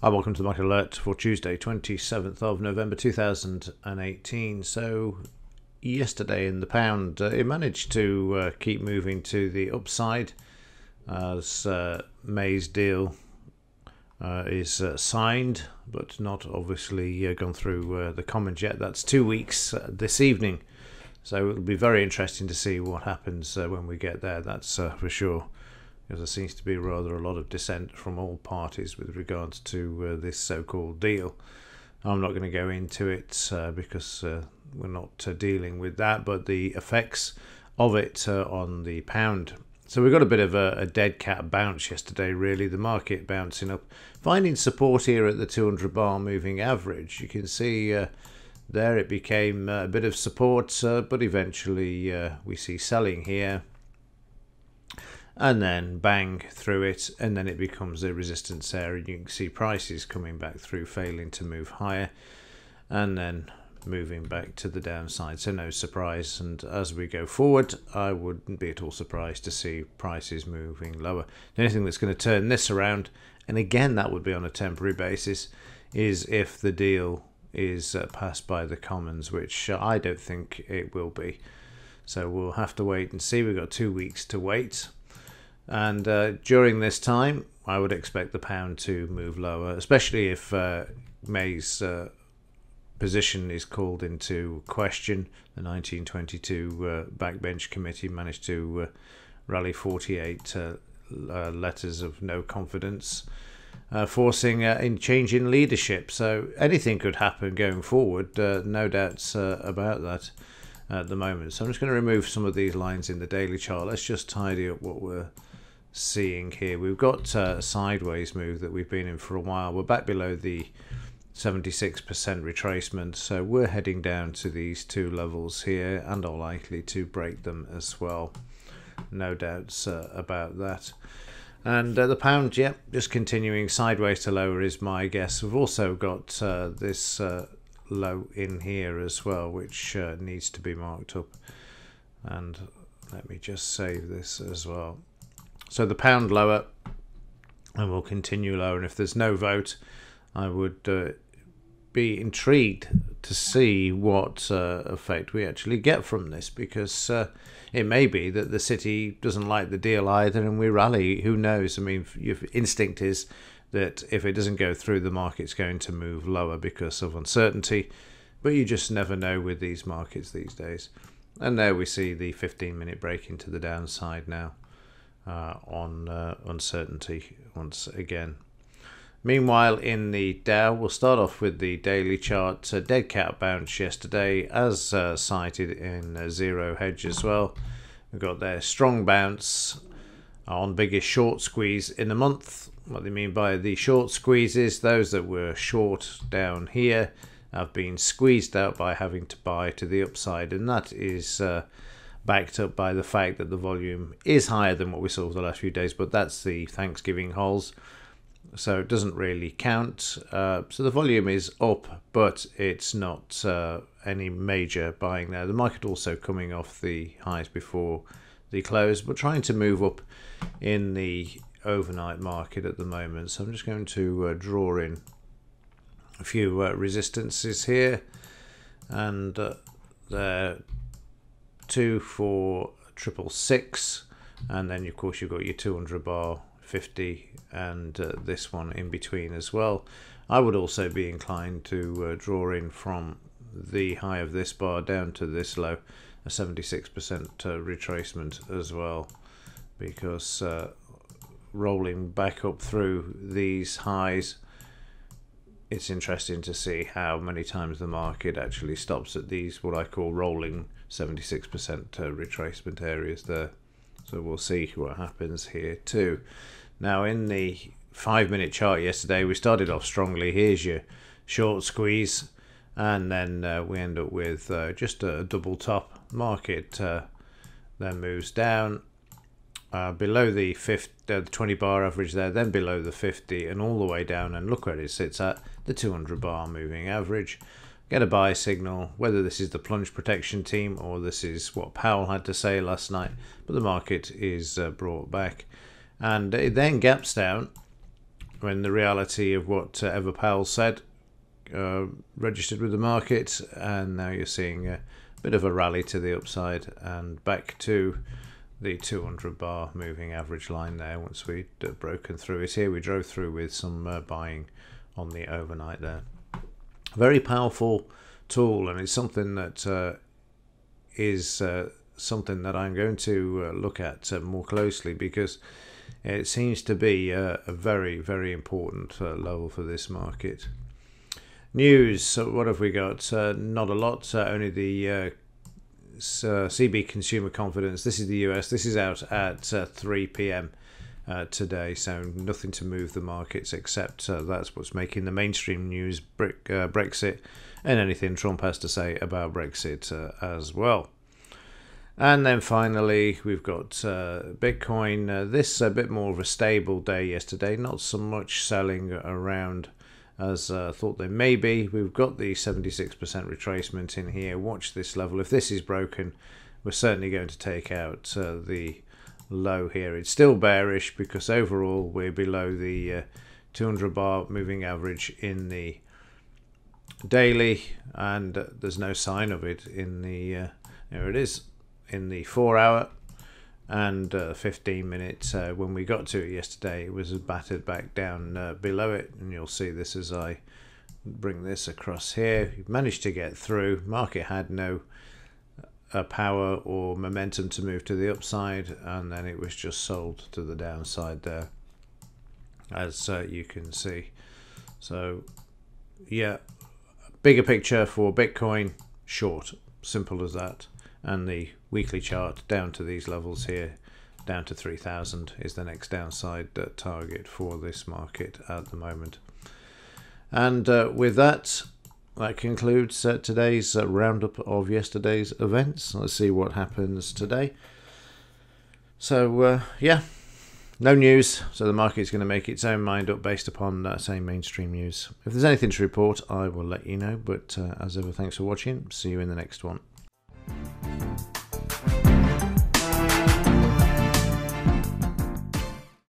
Hi, welcome to the Market Alert for Tuesday, 27th of November 2018. So, yesterday in the pound, it managed to keep moving to the upside as May's deal is signed, but not obviously gone through the Commons yet. That's 2 weeks this evening. So, it'll be very interesting to see what happens when we get there, that's for sure. Because there seems to be rather a lot of dissent from all parties with regards to this so-called deal. I'm not going to go into it because we're not dealing with that, but the effects of it on the pound. So we got a bit of a dead cat bounce yesterday, really. The market bouncing up, finding support here at the 200 bar moving average. You can see there it became a bit of support, but eventually we see selling here. And then bang through it, and then it becomes a resistance area. You can see prices coming back through, failing to move higher, and then moving back to the downside. So no surprise. And as we go forward, I wouldn't be at all surprised to see prices moving lower. The only thing that's going to turn this around, and again that would be on a temporary basis, is if the deal is passed by the Commons, which I don't think it will be. So we'll have to wait and see. We've got 2 weeks to wait. And during this time, I would expect the pound to move lower, especially if May's position is called into question. The 1922 Backbench Committee managed to rally 48 letters of no confidence, forcing a change in leadership. So anything could happen going forward, no doubts about that at the moment. So I'm just going to remove some of these lines in the daily chart. Let's just tidy up what we're seeing here. We've got a sideways move that we've been in for a while. We're back below the 76% retracement, so we're heading down to these two levels here and are likely to break them as well. No doubts about that. And the pound, yep, just continuing sideways to lower is my guess. We've also got this low in here as well, which needs to be marked up. And let me just save this as well. So the pound lower, and will continue lower. And if there's no vote, I would be intrigued to see what effect we actually get from this, because it may be that the city doesn't like the deal either, and we rally. Who knows? I mean, your instinct is that if it doesn't go through, the market's going to move lower because of uncertainty, but you just never know with these markets these days. And there we see the 15-minute break into the downside now on uncertainty once again. Meanwhile, in the Dow, we'll start off with the daily chart. Dead cat bounce yesterday, as cited in Zero Hedge as well. We've got their strong bounce on biggest short squeeze in a month. What they mean by the short squeezes, those that were short down here have been squeezed out by having to buy to the upside, and that is backed up by the fact that the volume is higher than what we saw for the last few days, but that's the Thanksgiving holes, so it doesn't really count. So the volume is up, but it's not any major buying there. The market also coming off the highs before the close, but trying to move up in the overnight market at the moment. So I'm just going to draw in a few resistances here, and there 24666, and then of course you've got your 200 bar 50 and this one in between as well. I would also be inclined to draw in from the high of this bar down to this low, a 76% retracement as well, because rolling back up through these highs, it's interesting to see how many times the market actually stops at these, what I call rolling 76% retracement areas there. So we'll see what happens here too. Now in the 5-minute chart yesterday, we started off strongly. Here's your short squeeze, and then we end up with just a double top. Market then moves down below the 20 bar average there, then below the 50, and all the way down, and look where it sits at, the 200 bar moving average. Get a buy signal, whether this is the plunge protection team or this is what Powell had to say last night, but the market is brought back, and it then gaps down when the reality of what Ever Powell said registered with the market, and now you're seeing a bit of a rally to the upside and back to the 200 bar moving average line there. Once we'd broken through it here, we drove through with some buying on the overnight there. Very powerful tool, and it's something that is something that I'm going to look at more closely, because it seems to be a very, very important level for this market. News, so what have we got? Not a lot, only the CB consumer confidence. This is the US. This is out at 3 p.m. Today, so nothing to move the markets except that's what's making the mainstream news, Brexit, and anything Trump has to say about Brexit as well. And then finally, we've got Bitcoin. This a bit more of a stable day yesterday, not so much selling around as thought there may be. We've got the 76% retracement in here. Watch this level. If this is broken, we're certainly going to take out the low here. It's still bearish because overall we're below the 200 bar moving average in the daily, and there's no sign of it in the there it is in the 4 hour and 15 minutes. When we got to it yesterday, it was battered back down below it, and you'll see this as I bring this across here. You've managed to get through. Market had no power or momentum to move to the upside, and then it was just sold to the downside there, as you can see. So yeah, bigger picture for Bitcoin, short, simple as that. And the weekly chart down to these levels here, down to 3,000 is the next downside target for this market at the moment. And with that, that concludes today's roundup of yesterday's events. Let's see what happens today. So yeah, no news, so the market's going to make its own mind up based upon that same mainstream news. If there's anything to report, I will let you know, but as ever, thanks for watching. See you in the next one.